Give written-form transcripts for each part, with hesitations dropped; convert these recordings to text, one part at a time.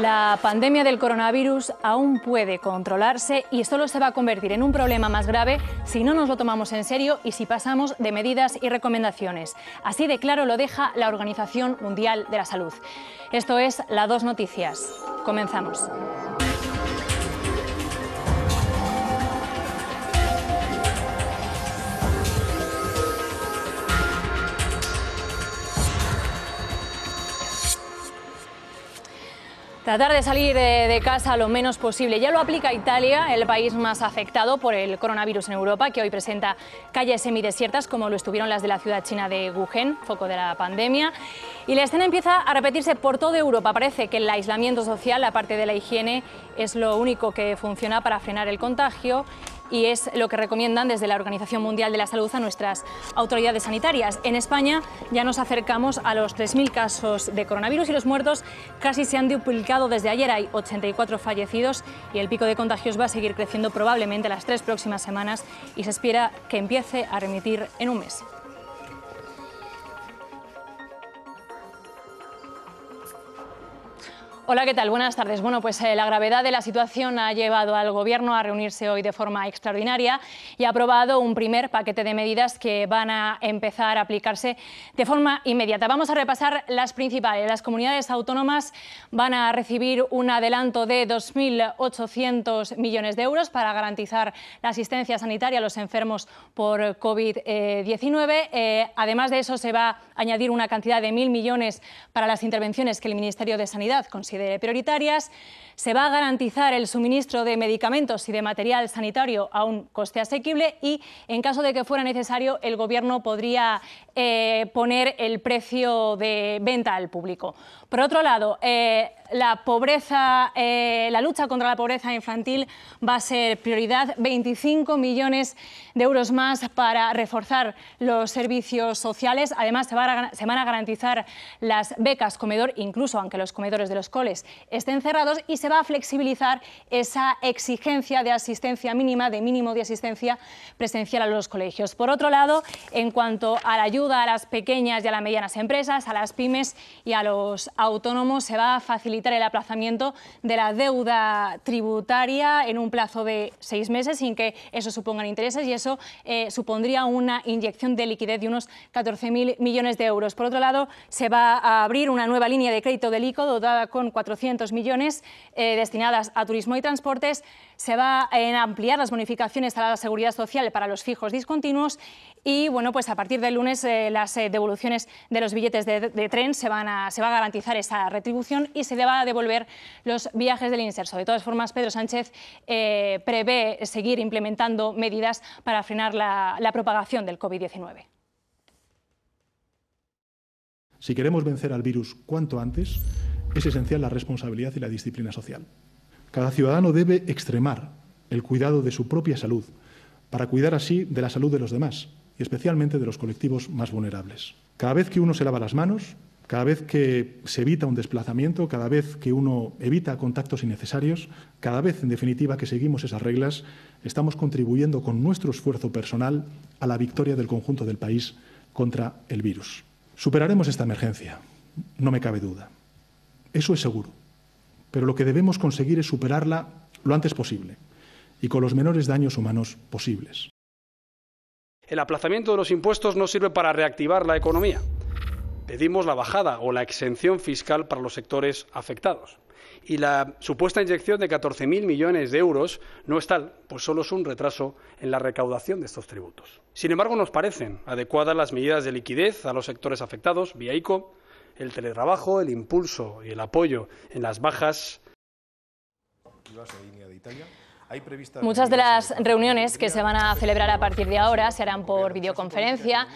La pandemia del coronavirus aún puede controlarse y solo se va a convertir en un problema más grave si no nos lo tomamos en serio y si pasamos de medidas y recomendaciones. Así de claro lo deja la Organización Mundial de la Salud. Esto es La 2 Noticias. Comenzamos. Tratar de salir de casa lo menos posible. Ya lo aplica Italia, el país más afectado por el coronavirus en Europa, que hoy presenta calles semidesiertas como lo estuvieron las de la ciudad china de Wuhan, foco de la pandemia. Y la escena empieza a repetirse por toda Europa. Parece que el aislamiento social, aparte de la higiene, es lo único que funciona para frenar el contagio. Y es lo que recomiendan desde la Organización Mundial de la Salud a nuestras autoridades sanitarias. En España ya nos acercamos a los 3.000 casos de coronavirus y los muertos casi se han duplicado desde ayer. Hay 84 fallecidos y el pico de contagios va a seguir creciendo probablemente las 3 próximas semanas y se espera que empiece a remitir en un mes. Hola, ¿qué tal? Buenas tardes. Bueno, pues la gravedad de la situación ha llevado al Gobierno a reunirse hoy de forma extraordinaria y ha aprobado un primer paquete de medidas que van a empezar a aplicarse de forma inmediata. Vamos a repasar las principales. Las comunidades autónomas van a recibir un adelanto de 2.800 millones de euros para garantizar la asistencia sanitaria a los enfermos por COVID-19. Además de eso, se va a añadir una cantidad de 1.000 millones para las intervenciones que el Ministerio de Sanidad considere prioritarias. Se va a garantizar el suministro de medicamentos y de material sanitario a un coste asequible y, en caso de que fuera necesario, el Gobierno podría poner el precio de venta al público. Por otro lado, la lucha contra la pobreza infantil va a ser prioridad. 25 millones de euros más para reforzar los servicios sociales. Además, se van a garantizar las becas comedor, incluso aunque los comedores de los coles estén cerrados, y se va a flexibilizar esa exigencia de asistencia mínima, de mínimo de asistencia presencial a los colegios. Por otro lado, en cuanto a la ayuda a las pequeñas y a las medianas empresas, a las pymes y a los autónomos, se va a facilitar el aplazamiento de la deuda tributaria en un plazo de 6 meses sin que eso supongan intereses, y eso supondría una inyección de liquidez de unos 14.000 millones de euros. Por otro lado, se va a abrir una nueva línea de crédito del ICO dotada con 400 millones destinadas a turismo y transportes. Se va a ampliar las bonificaciones a la seguridad social para los fijos discontinuos y, bueno, pues a partir del lunes las devoluciones de los billetes de tren se va a garantizar esa retribución y se le va a devolver los viajes del inserso. De todas formas, Pedro Sánchez prevé seguir implementando medidas para frenar la propagación del COVID-19. Si queremos vencer al virus cuanto antes, es esencial la responsabilidad y la disciplina social. Cada ciudadano debe extremar el cuidado de su propia salud para cuidar así de la salud de los demás y especialmente de los colectivos más vulnerables. Cada vez que uno se lava las manos, cada vez que se evita un desplazamiento, cada vez que uno evita contactos innecesarios, cada vez, en definitiva, que seguimos esas reglas, estamos contribuyendo con nuestro esfuerzo personal a la victoria del conjunto del país contra el virus. Superaremos esta emergencia, no me cabe duda. Eso es seguro. Pero lo que debemos conseguir es superarla lo antes posible y con los menores daños humanos posibles. El aplazamiento de los impuestos no sirve para reactivar la economía. Pedimos la bajada o la exención fiscal para los sectores afectados. Y la supuesta inyección de 14.000 millones de euros no es tal, pues solo es un retraso en la recaudación de estos tributos. Sin embargo, nos parecen adecuadas las medidas de liquidez a los sectores afectados vía ICO, el teletrabajo, el impulso y el apoyo en las bajas. Muchas de las reuniones que se van a celebrar a partir de ahora se harán por videoconferencia.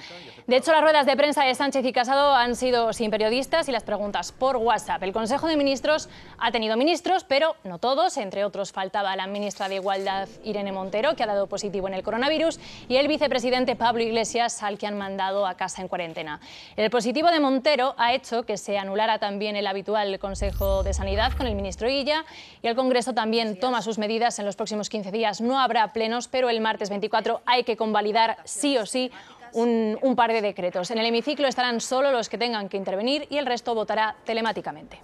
De hecho, las ruedas de prensa de Sánchez y Casado han sido sin periodistas y las preguntas por WhatsApp. El Consejo de Ministros ha tenido ministros, pero no todos. Entre otros, faltaba la ministra de Igualdad, Irene Montero, que ha dado positivo en el coronavirus, y el vicepresidente Pablo Iglesias, al que han mandado a casa en cuarentena. El positivo de Montero ha hecho que se anulara también el habitual Consejo de Sanidad con el ministro Illa, y el Congreso también toma sus medidas. En los próximos 15 días no habrá plenos, pero el martes 24 hay que convalidar sí o sí un par de decretos. En el hemiciclo estarán solo los que tengan que intervenir y el resto votará telemáticamente.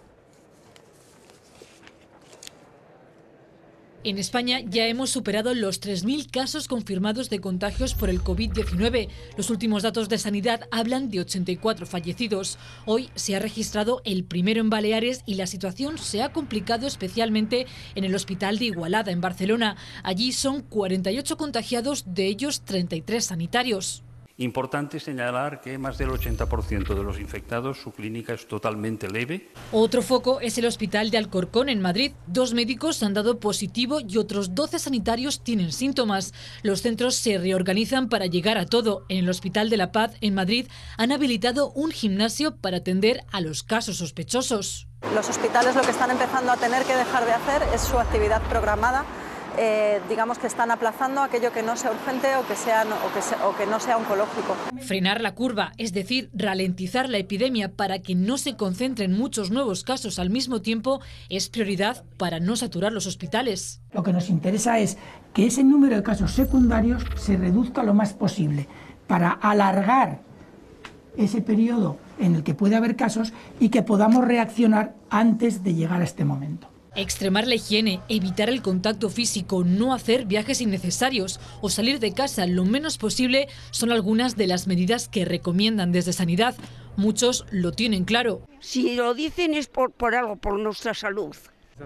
En España ya hemos superado los 3.000 casos confirmados de contagios por el COVID-19. Los últimos datos de Sanidad hablan de 84 fallecidos. Hoy se ha registrado el primero en Baleares y la situación se ha complicado especialmente en el Hospital de Igualada, en Barcelona. Allí son 48 contagiados, de ellos 33 sanitarios. Importante señalar que más del 80% de los infectados, su clínica es totalmente leve. Otro foco es el Hospital de Alcorcón, en Madrid. 2 médicos han dado positivo y otros 12 sanitarios tienen síntomas. Los centros se reorganizan para llegar a todo. En el Hospital de la Paz, en Madrid, han habilitado un gimnasio para atender a los casos sospechosos. Los hospitales lo que están empezando a tener que dejar de hacer es su actividad programada. Digamos que están aplazando aquello que no sea urgente o que no sea oncológico. Frenar la curva, es decir, ralentizar la epidemia para que no se concentren muchos nuevos casos al mismo tiempo, es prioridad para no saturar los hospitales. Lo que nos interesa es que ese número de casos secundarios se reduzca lo más posible para alargar ese periodo en el que puede haber casos y que podamos reaccionar antes de llegar a este momento. Extremar la higiene, evitar el contacto físico, no hacer viajes innecesarios o salir de casa lo menos posible son algunas de las medidas que recomiendan desde Sanidad. Muchos lo tienen claro. Si lo dicen es por algo, por nuestra salud.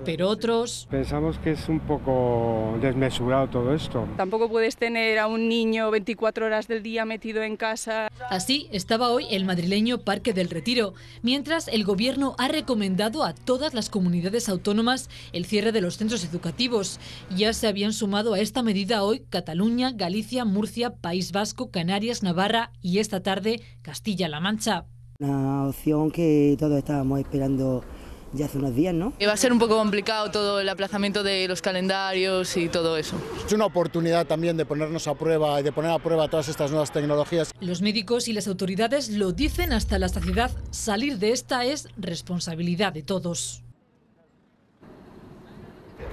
Pero otros... Pensamos que es un poco desmesurado todo esto. Tampoco puedes tener a un niño 24 horas del día metido en casa. Así estaba hoy el madrileño Parque del Retiro, mientras el Gobierno ha recomendado a todas las comunidades autónomas el cierre de los centros educativos. Ya se habían sumado a esta medida hoy Cataluña, Galicia, Murcia, País Vasco, Canarias, Navarra y esta tarde Castilla-La Mancha. Una opción que todos estábamos esperando ya hace unos días, ¿no? Va a ser un poco complicado todo el aplazamiento de los calendarios y todo eso. Es una oportunidad también de ponernos a prueba y de poner a prueba todas estas nuevas tecnologías. Los médicos y las autoridades lo dicen hasta la saciedad. Salir de esta es responsabilidad de todos.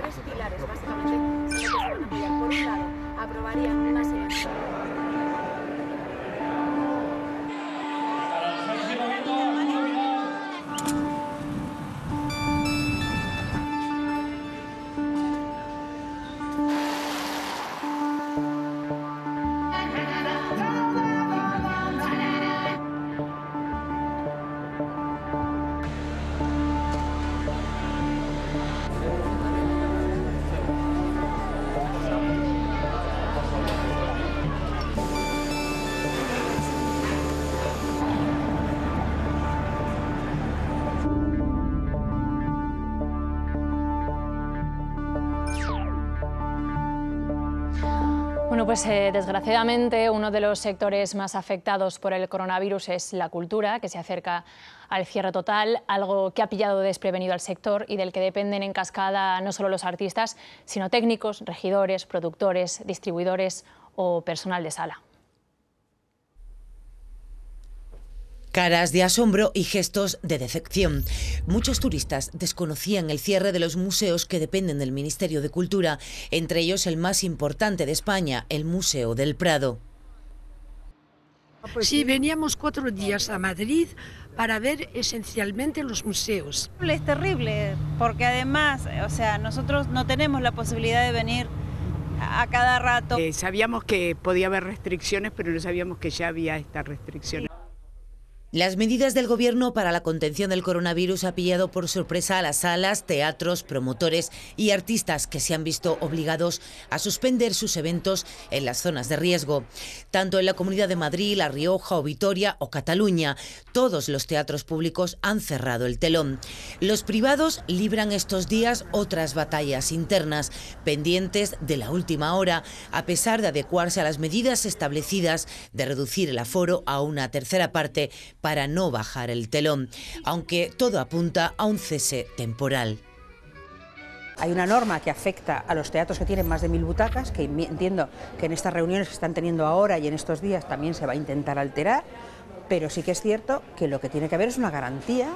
3 pilares, básicamente, se van a apoyar. Por un lado, aprobarían una serie. Bueno, pues desgraciadamente uno de los sectores más afectados por el coronavirus es la cultura, que se acerca al cierre total, algo que ha pillado desprevenido al sector y del que dependen en cascada no solo los artistas, sino técnicos, regidores, productores, distribuidores o personal de sala. Caras de asombro y gestos de decepción. Muchos turistas desconocían el cierre de los museos que dependen del Ministerio de Cultura, entre ellos el más importante de España, el Museo del Prado. Sí, veníamos 4 días a Madrid para ver esencialmente los museos. Es terrible, porque además, o sea, nosotros no tenemos la posibilidad de venir a cada rato. Sabíamos que podía haber restricciones, pero no sabíamos que ya había estas restricciones. Las medidas del Gobierno para la contención del coronavirus ha pillado por sorpresa a las salas, teatros, promotores y artistas que se han visto obligados a suspender sus eventos en las zonas de riesgo. Tanto en la Comunidad de Madrid, La Rioja o Vitoria o Cataluña, todos los teatros públicos han cerrado el telón. Los privados libran estos días otras batallas internas, pendientes de la última hora, a pesar de adecuarse a las medidas establecidas de reducir el aforo a una tercera parte para no bajar el telón, aunque todo apunta a un cese temporal. Hay una norma que afecta a los teatros que tienen más de 1000 butacas, que entiendo que en estas reuniones que están teniendo ahora y en estos días también se va a intentar alterar, pero sí que es cierto que lo que tiene que haber es una garantía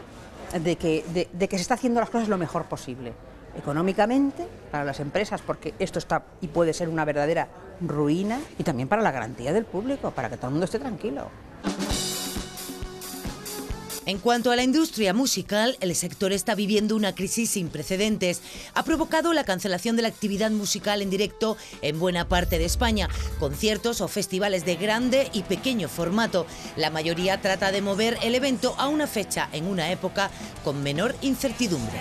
de que se está haciendo las cosas lo mejor posible. Económicamente, para las empresas, porque esto está y puede ser una verdadera ruina, y también para la garantía del público, para que todo el mundo esté tranquilo. En cuanto a la industria musical, el sector está viviendo una crisis sin precedentes. Ha provocado la cancelación de la actividad musical en directo en buena parte de España, conciertos o festivales de grande y pequeño formato. La mayoría trata de mover el evento a una fecha en una época con menor incertidumbre.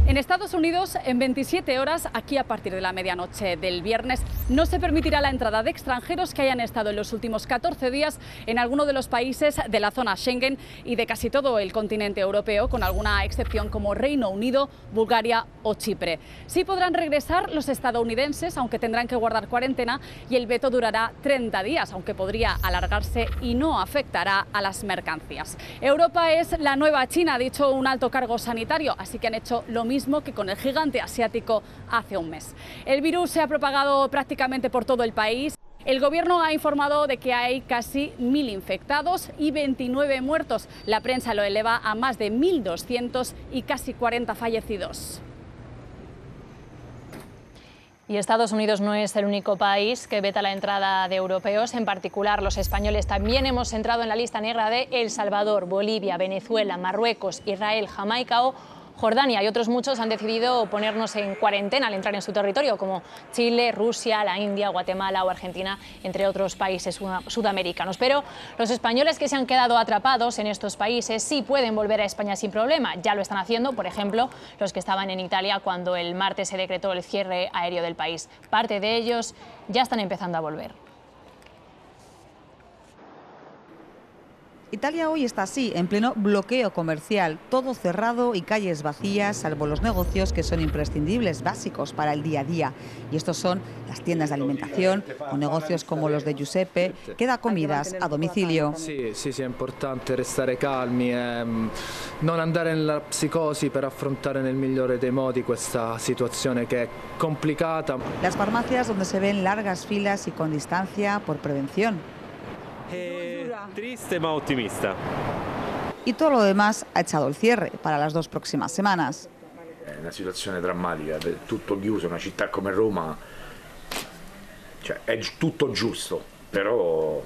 En Estados Unidos, en 27 horas, aquí a partir de la medianoche del viernes, no se permitirá la entrada de extranjeros que hayan estado en los últimos 14 días en alguno de los países de la zona Schengen y de casi todo el continente europeo, con alguna excepción como Reino Unido, Bulgaria o Chipre. Sí podrán regresar los estadounidenses, aunque tendrán que guardar cuarentena, y el veto durará 30 días, aunque podría alargarse y no afectará a las mercancías. Europa es la nueva China, ha dicho un alto cargo sanitario, así que han hecho lo mismo que con el gigante asiático hace un mes. El virus se ha propagado prácticamente por todo el país. El gobierno ha informado de que hay casi 1.000 infectados y 29 muertos. La prensa lo eleva a más de 1.200 y casi 40 fallecidos. Y Estados Unidos no es el único país que veta la entrada de europeos. En particular, los españoles también hemos entrado en la lista negra de El Salvador, Bolivia, Venezuela, Marruecos, Israel, Jamaica o Jordania, y otros muchos han decidido ponernos en cuarentena al entrar en su territorio, como Chile, Rusia, la India, Guatemala o Argentina, entre otros países sudamericanos. Pero los españoles que se han quedado atrapados en estos países sí pueden volver a España sin problema. Ya lo están haciendo, por ejemplo, los que estaban en Italia cuando el martes se decretó el cierre aéreo del país. Parte de ellos ya están empezando a volver. Italia hoy está así, en pleno bloqueo comercial, todo cerrado y calles vacías, salvo los negocios que son imprescindibles, básicos para el día a día. Y estos son las tiendas de alimentación o negocios como los de Giuseppe, que da comidas a domicilio. Sí, es importante restare calmi, non andare nella psicosi per affrontare nel migliore dei modi questa situazione che è complicata. Las farmacias donde se ven largas filas y con distancia por prevención. Triste ma ottimista. Y todo lo demás ha echado el cierre para las 2 próximas semanas. È una situazione drammatica, tutto chiuso, una città come Roma, cioè è tutto giusto, però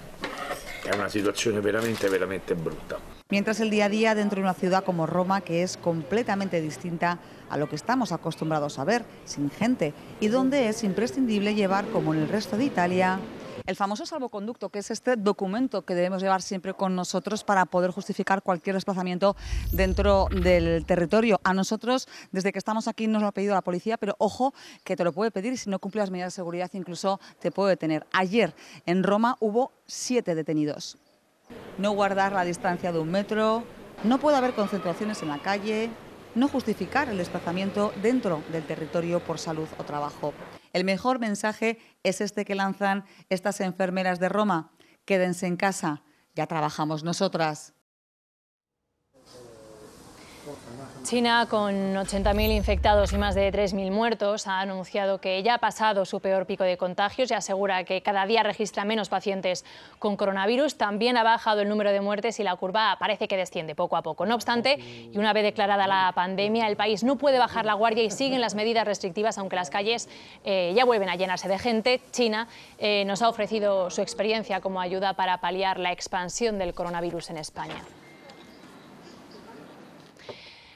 è una situazione veramente brutta. Mientras el día a día dentro de una ciudad como Roma, que es completamente distinta a lo que estamos acostumbrados a ver, sin gente, y donde es imprescindible llevar, como en el resto de Italia, el famoso salvoconducto, que es este documento que debemos llevar siempre con nosotros para poder justificar cualquier desplazamiento dentro del territorio. A nosotros, desde que estamos aquí, nos lo ha pedido la policía, pero ojo, que te lo puede pedir y si no cumple las medidas de seguridad incluso te puede detener. Ayer en Roma hubo 7 detenidos. No guardar la distancia de 1 metro, no puede haber concentraciones en la calle, no justificar el desplazamiento dentro del territorio por salud o trabajo. El mejor mensaje es este que lanzan estas enfermeras de Roma: quédense en casa, ya trabajamos nosotras. China, con 80.000 infectados y más de 3.000 muertos, ha anunciado que ya ha pasado su peor pico de contagios y asegura que cada día registra menos pacientes con coronavirus. También ha bajado el número de muertes y la curva parece que desciende poco a poco. No obstante, y una vez declarada la pandemia, el país no puede bajar la guardia y siguen las medidas restrictivas, aunque las calles ya vuelven a llenarse de gente. China nos ha ofrecido su experiencia como ayuda para paliar la expansión del coronavirus en España.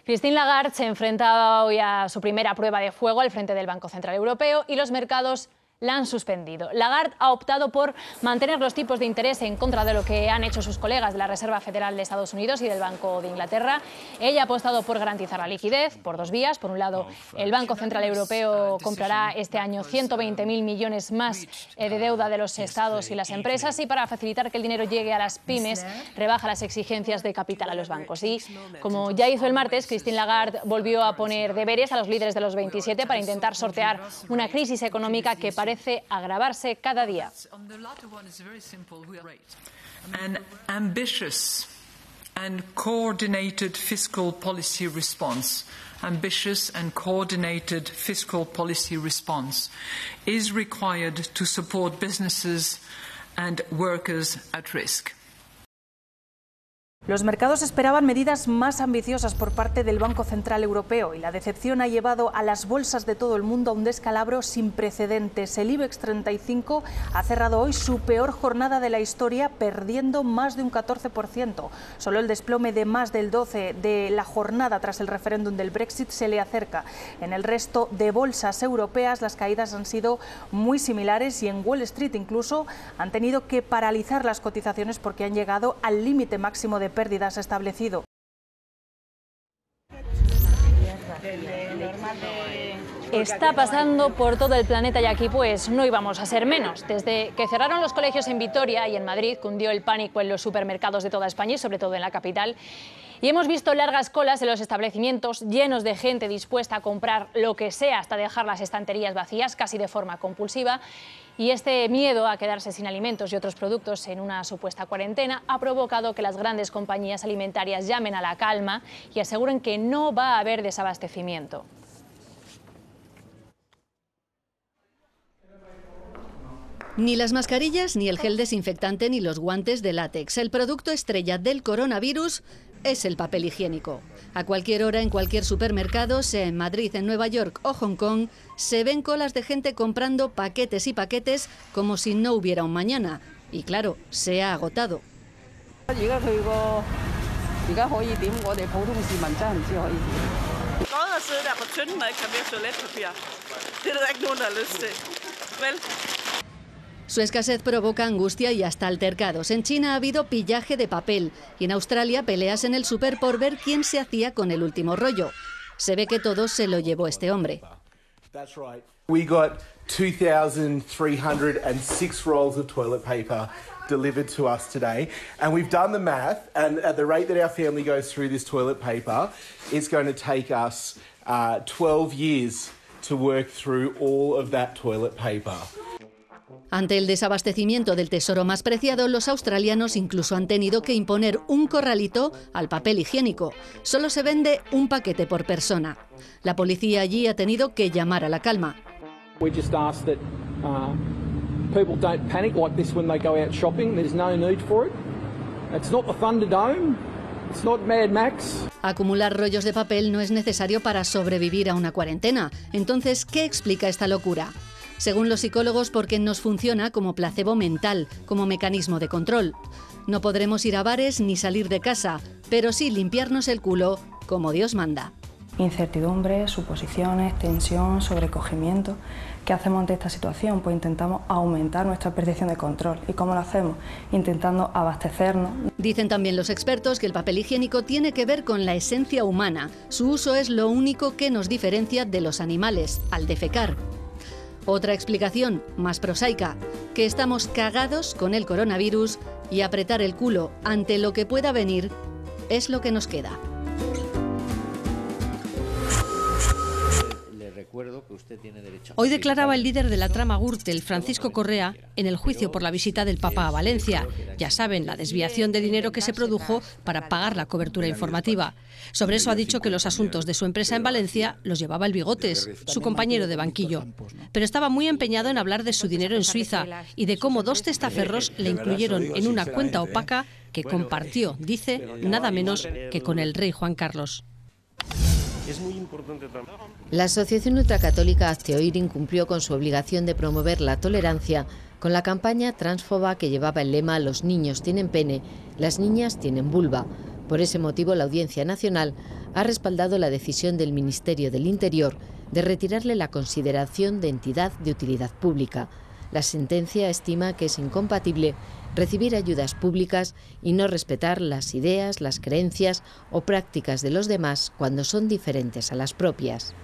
Christine Lagarde se enfrenta hoy a su primera prueba de fuego al frente del Banco Central Europeo y los mercados la han suspendido. Lagarde ha optado por mantener los tipos de interés en contra de lo que han hecho sus colegas de la Reserva Federal de Estados Unidos y del Banco de Inglaterra. Ella ha apostado por garantizar la liquidez por 2 vías. Por un lado, el Banco Central Europeo comprará este año 120.000 millones más de deuda de los estados y las empresas, y para facilitar que el dinero llegue a las pymes, rebaja las exigencias de capital a los bancos. Y como ya hizo el martes, Christine Lagarde volvió a poner deberes a los líderes de los 27 para intentar sortear una crisis económica que parece agravarse cada día. An ambitious and coordinated fiscal policy response. Ambitious and coordinated fiscal policy response is required to support businesses and workers at risk. Los mercados esperaban medidas más ambiciosas por parte del Banco Central Europeo y la decepción ha llevado a las bolsas de todo el mundo a un descalabro sin precedentes. El IBEX 35 ha cerrado hoy su peor jornada de la historia, perdiendo más de un 14%. Solo el desplome de más del 12% de la jornada tras el referéndum del Brexit se le acerca. En el resto de bolsas europeas las caídas han sido muy similares y en Wall Street incluso han tenido que paralizar las cotizaciones porque han llegado al límite máximo de pérdidas establecido. Está pasando por todo el planeta y aquí pues no íbamos a ser menos. Desde que cerraron los colegios en Vitoria y en Madrid cundió el pánico en los supermercados de toda España y sobre todo en la capital. Y hemos visto largas colas en los establecimientos llenos de gente dispuesta a comprar lo que sea hasta dejar las estanterías vacías casi de forma compulsiva. Y este miedo a quedarse sin alimentos y otros productos en una supuesta cuarentena ha provocado que las grandes compañías alimentarias llamen a la calma y aseguren que no va a haber desabastecimiento. Ni las mascarillas, ni el gel desinfectante, ni los guantes de látex. El producto estrella del coronavirus es el papel higiénico. A cualquier hora, en cualquier supermercado, sea en Madrid, en Nueva York o Hong Kong, se ven colas de gente comprando paquetes y paquetes como si no hubiera un mañana. Y claro, se ha agotado. Su escasez provoca angustia y hasta altercados. En China ha habido pillaje de papel y en Australia peleas en el súper por ver quién se hacía con el último rollo. Se ve que todo se lo llevó este hombre. We got 2,306 rolls of toilet paper delivered to us today, and we've done the math, and at the rate that our family goes through this toilet paper, it's going to take us 12 years to work through all of that toilet paper. Ante el desabastecimiento del tesoro más preciado, los australianos incluso han tenido que imponer un corralito al papel higiénico. Solo se vende un paquete por persona. La policía allí ha tenido que llamar a la calma. We just ask that people don't panic like this when they go out shopping. There's no need for it. It's not the Thunderdome. It's not Mad Max. Acumular rollos de papel no es necesario para sobrevivir a una cuarentena. Entonces, ¿qué explica esta locura? Según los psicólogos, porque nos funciona como placebo mental, como mecanismo de control. No podremos ir a bares ni salir de casa, pero sí limpiarnos el culo como Dios manda. Incertidumbre, suposiciones, tensión, sobrecogimiento. ¿Qué hacemos ante esta situación? Pues intentamos aumentar nuestra percepción de control. ¿Y cómo lo hacemos? Intentando abastecernos. Dicen también los expertos que el papel higiénico tiene que ver con la esencia humana. Su uso es lo único que nos diferencia de los animales, al defecar. Otra explicación, más prosaica, que estamos cagados con el coronavirus y apretar el culo ante lo que pueda venir es lo que nos queda. Hoy declaraba el líder de la trama Gürtel, Francisco Correa, en el juicio por la visita del Papa a Valencia. Ya saben, la desviación de dinero que se produjo para pagar la cobertura informativa. Sobre eso ha dicho que los asuntos de su empresa en Valencia los llevaba el Bigotes, su compañero de banquillo. Pero estaba muy empeñado en hablar de su dinero en Suiza y de cómo dos testaferros le incluyeron en una cuenta opaca que compartió, dice, nada menos que con el rey Juan Carlos. Es muy importante también. La asociación ultracatólica Hazte Oír incumplió con su obligación de promover la tolerancia con la campaña transfoba que llevaba el lema «Los niños tienen pene, las niñas tienen vulva». Por ese motivo, la Audiencia Nacional ha respaldado la decisión del Ministerio del Interior de retirarle la consideración de entidad de utilidad pública. La sentencia estima que es incompatible recibir ayudas públicas y no respetar las ideas, las creencias o prácticas de los demás cuando son diferentes a las propias.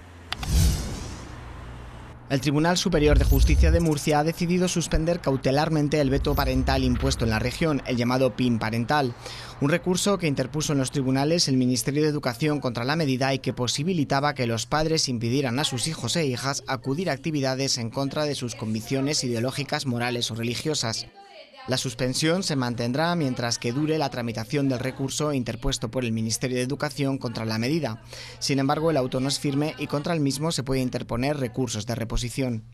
El Tribunal Superior de Justicia de Murcia ha decidido suspender cautelarmente el veto parental impuesto en la región, el llamado PIN parental, un recurso que interpuso en los tribunales el Ministerio de Educación contra la medida y que posibilitaba que los padres impidieran a sus hijos e hijas acudir a actividades en contra de sus convicciones ideológicas, morales o religiosas. La suspensión se mantendrá mientras que dure la tramitación del recurso interpuesto por el Ministerio de Educación contra la medida. Sin embargo, el auto no es firme y contra el mismo se puede interponer recursos de reposición.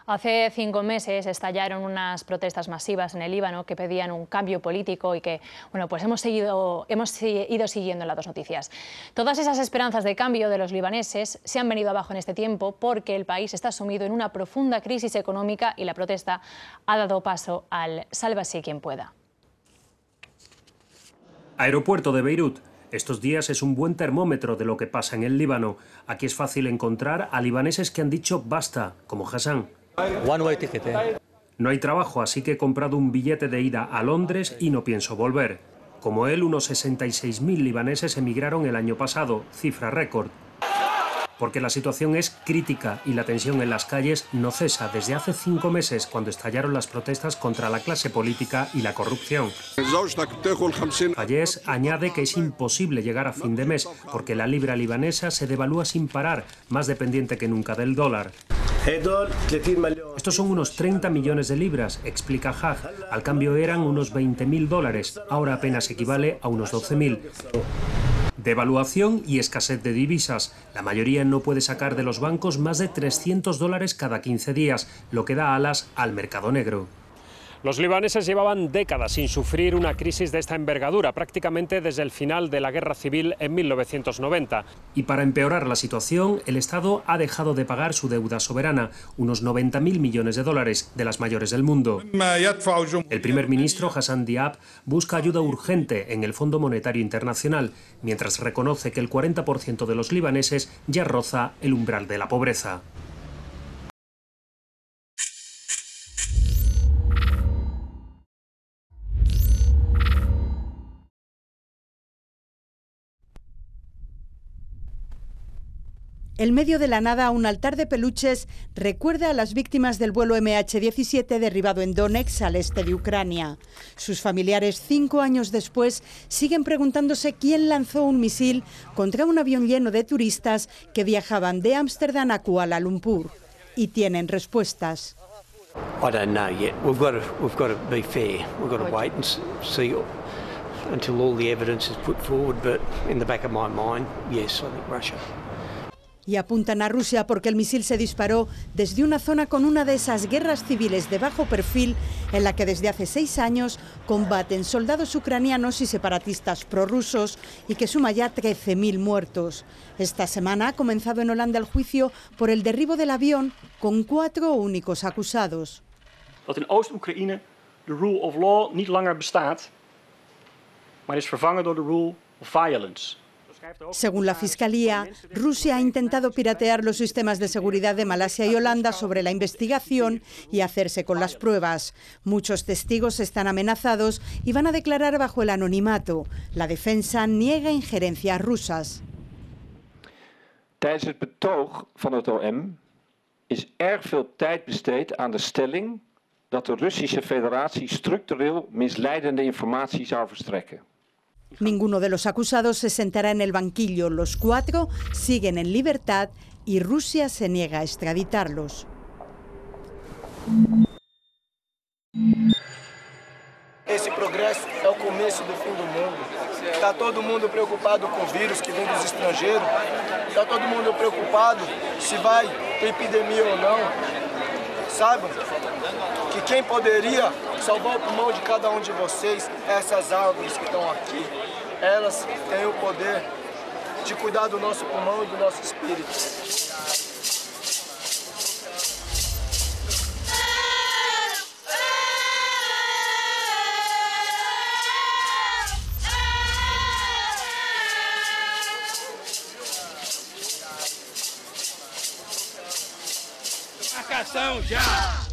Hace 5 meses estallaron unas protestas masivas en el Líbano que pedían un cambio político y que, bueno, pues hemos ido siguiendo las dos noticias. Todas esas esperanzas de cambio de los libaneses se han venido abajo en este tiempo porque el país está sumido en una profunda crisis económica y la protesta ha dado paso al sálvase quien pueda. Aeropuerto de Beirut. Estos días es un buen termómetro de lo que pasa en el Líbano. Aquí es fácil encontrar a libaneses que han dicho basta, como Hassan. No hay trabajo, así que he comprado un billete de ida a Londres y no pienso volver. Como él, unos 66.000 libaneses emigraron el año pasado, cifra récord. Porque la situación es crítica y la tensión en las calles no cesa desde hace 5 meses, cuando estallaron las protestas contra la clase política y la corrupción. Fayez añade que es imposible llegar a fin de mes porque la libra libanesa se devalúa sin parar, más dependiente que nunca del dólar. Estos son unos 30 millones de libras, explica Haj. Al cambio eran unos 20.000 dólares, ahora apenas equivale a unos 12.000. Devaluación y escasez de divisas. La mayoría no puede sacar de los bancos más de 300 dólares cada 15 días, lo que da alas al mercado negro. Los libaneses llevaban décadas sin sufrir una crisis de esta envergadura, prácticamente desde el final de la guerra civil en 1990. Y para empeorar la situación, el Estado ha dejado de pagar su deuda soberana, unos 90.000 millones de dólares, de las mayores del mundo. El primer ministro, Hassan Diab, busca ayuda urgente en el Fondo Monetario Internacional, mientras reconoce que el 40% de los libaneses ya roza el umbral de la pobreza. En medio de la nada, un altar de peluches recuerda a las víctimas del vuelo MH17 derribado en Donetsk, al este de Ucrania. Sus familiares, 5 años después, siguen preguntándose quién lanzó un misil contra un avión lleno de turistas que viajaban de Ámsterdam a Kuala Lumpur. Y tienen respuestas. I don't know yet. We've got to be fair. We've got to wait and see until all the evidence is put forward. But in the back of my mind, yes, I think Russia. Y apuntan a Rusia porque el misil se disparó desde una zona con una de esas guerras civiles de bajo perfil en la que desde hace 6 años combaten soldados ucranianos y separatistas prorrusos y que suma ya 13.000 muertos. Esta semana ha comenzado en Holanda el juicio por el derribo del avión con 4 únicos acusados. Dat in Oost-Oekraïne de rule of law niet langer bestaat, maar is vervangen door de rule of violence. Según la Fiscalía, Rusia ha intentado piratear los sistemas de seguridad de Malasia y Holanda sobre la investigación y hacerse con las pruebas. Muchos testigos están amenazados y van a declarar bajo el anonimato. La defensa niega injerencias rusas. Tijdens het betoog van het OM is erg veel tijd besteed aan de stelling dat de Russische Federatie structureel misleidende informatie zou verstrekken. Ninguno de los acusados se sentará en el banquillo. Los 4 siguen en libertad y Rusia se niega a extraditarlos. Esse progresso é o começo do fim do mundo. Está todo mundo preocupado com o vírus que vem dos estrangeiros. Está todo mundo preocupado se vai ter epidemia ou não. Saibam que quem poderia salvar o pulmão de cada um de vocês, essas árvores que estão aqui, elas têm o poder de cuidar do nosso pulmão e do nosso espírito. Demarcação já!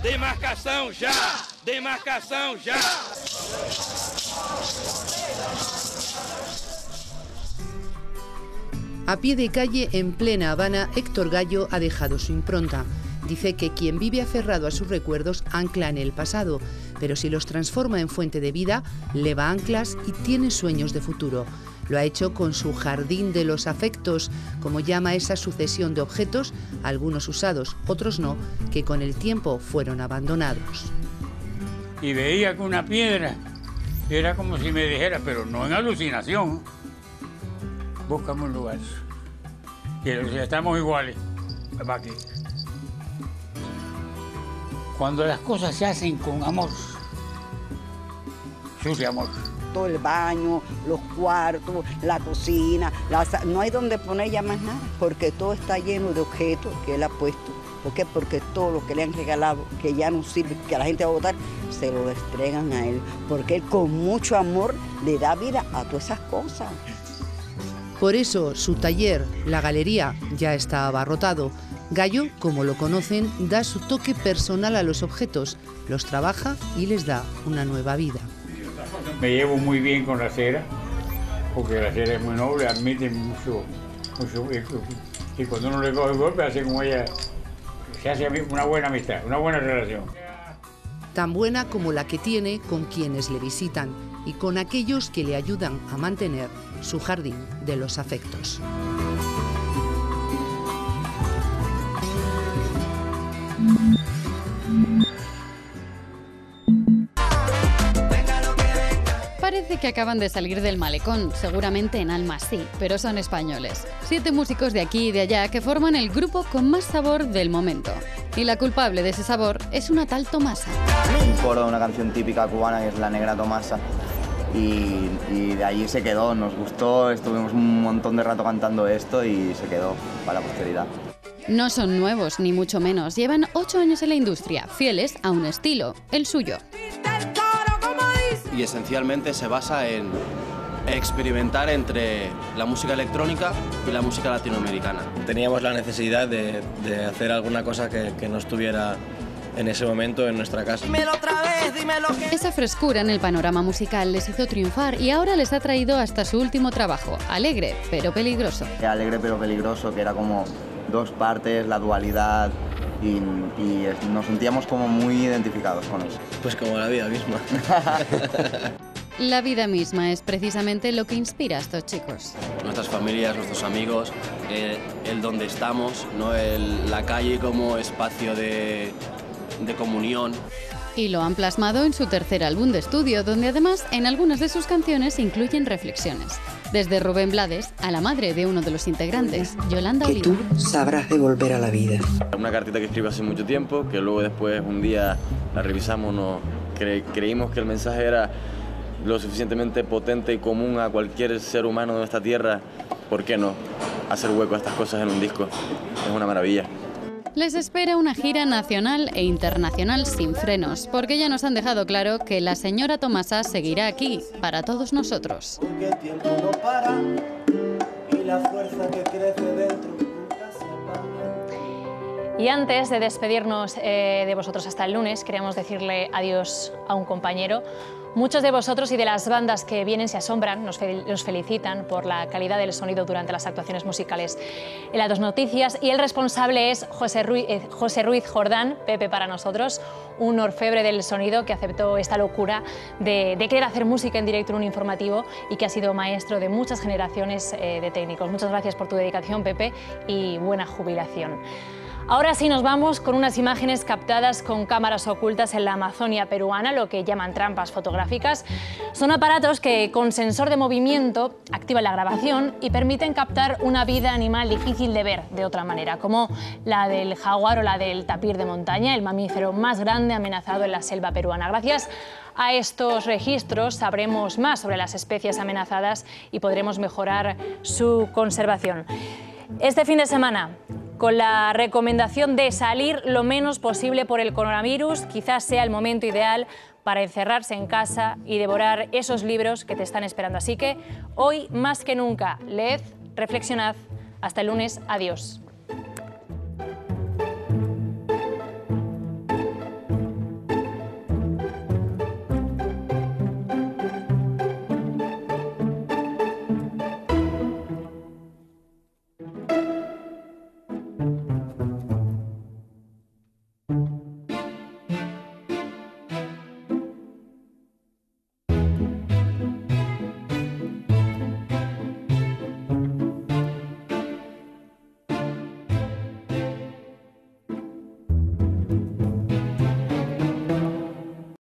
Demarcação já! Demarcação já! A pie de calle, en plena Habana, Héctor Gallo ha dejado su impronta. Dice que quien vive aferrado a sus recuerdos ancla en el pasado, pero si los transforma en fuente de vida, leva anclas y tiene sueños de futuro. Lo ha hecho con su jardín de los afectos, como llama esa sucesión de objetos, algunos usados, otros no, que con el tiempo fueron abandonados. Y veía que una piedra era como si me dijera, pero no en alucinación, búscame un lugar. Y estamos iguales, va aquí. Cuando las cosas se hacen con amor, sucio amor. Todo el baño, los cuartos, la cocina, no hay donde poner ya más nada, porque todo está lleno de objetos que él ha puesto. ¿Por qué? Porque todo lo que le han regalado, que ya no sirve, que a la gente va a botar, se lo entregan a él, porque él con mucho amor le da vida a todas esas cosas. Por eso su taller, la galería, ya está abarrotado. Gallo, como lo conocen, da su toque personal a los objetos, los trabaja y les da una nueva vida. Me llevo muy bien con la cera, porque la cera es muy noble, admite mucho, y cuando uno le coge el golpe, hace como ella, se hace una buena amistad, una buena relación. Tan buena como la que tiene con quienes le visitan y con aquellos que le ayudan a mantener su jardín de los afectos. Parece que acaban de salir del malecón, seguramente en Alma sí, pero son españoles. 7 músicos de aquí y de allá que forman el grupo con más sabor del momento. Y la culpable de ese sabor es una tal Tomasa. Un coro de una canción típica cubana que es La Negra Tomasa. Y de allí se quedó, nos gustó, estuvimos un montón de rato cantando esto y se quedó para la posteridad. No son nuevos, ni mucho menos. Llevan 8 años en la industria, fieles a un estilo, el suyo. Y esencialmente se basa en experimentar entre la música electrónica y la música latinoamericana. Teníamos la necesidad de hacer alguna cosa que no estuviera en ese momento en nuestra casa. Esa frescura en el panorama musical les hizo triunfar y ahora les ha traído hasta su último trabajo, Alegre pero peligroso. Alegre pero peligroso, que era como dos partes, la dualidad, y nos sentíamos como muy identificados con eso. Pues como la vida misma. La vida misma es precisamente lo que inspira a estos chicos. Nuestras familias, nuestros amigos, el donde estamos, ¿no? La calle como espacio de comunión. Y lo han plasmado en su tercer álbum de estudio, donde además en algunas de sus canciones incluyen reflexiones. Desde Rubén Blades a la madre de uno de los integrantes, Yolanda Oliva. Que tú sabrás devolver a la vida. Una cartita que escribí hace mucho tiempo, que luego después un día la revisamos, creímos que el mensaje era lo suficientemente potente y común a cualquier ser humano de esta tierra. ¿Por qué no hacer hueco a estas cosas en un disco? Es una maravilla. Les espera una gira nacional e internacional sin frenos, porque ya nos han dejado claro que la señora Tomasa seguirá aquí, para todos nosotros. Porque el tiempo no para y la fuerza que crece dentro nunca se apaga. Y antes de despedirnos de vosotros hasta el lunes, queremos decirle adiós a un compañero. Muchos de vosotros y de las bandas que vienen se asombran, nos felicitan por la calidad del sonido durante las actuaciones musicales en las dos noticias, y el responsable es José Ruiz Jordán, Pepe para nosotros, un orfebre del sonido que aceptó esta locura de querer hacer música en directo en un informativo y que ha sido maestro de muchas generaciones de técnicos. Muchas gracias por tu dedicación, Pepe, y buena jubilación. Ahora sí nos vamos con unas imágenes captadas con cámaras ocultas en la Amazonia peruana, lo que llaman trampas fotográficas. Son aparatos que con sensor de movimiento activan la grabación y permiten captar una vida animal difícil de ver de otra manera, como la del jaguar o la del tapir de montaña, el mamífero más grande amenazado en la selva peruana. Gracias a estos registros sabremos más sobre las especies amenazadas y podremos mejorar su conservación. Este fin de semana, con la recomendación de salir lo menos posible por el coronavirus, quizás sea el momento ideal para encerrarse en casa y devorar esos libros que te están esperando. Así que hoy, más que nunca, leed, reflexionad. Hasta el lunes, adiós.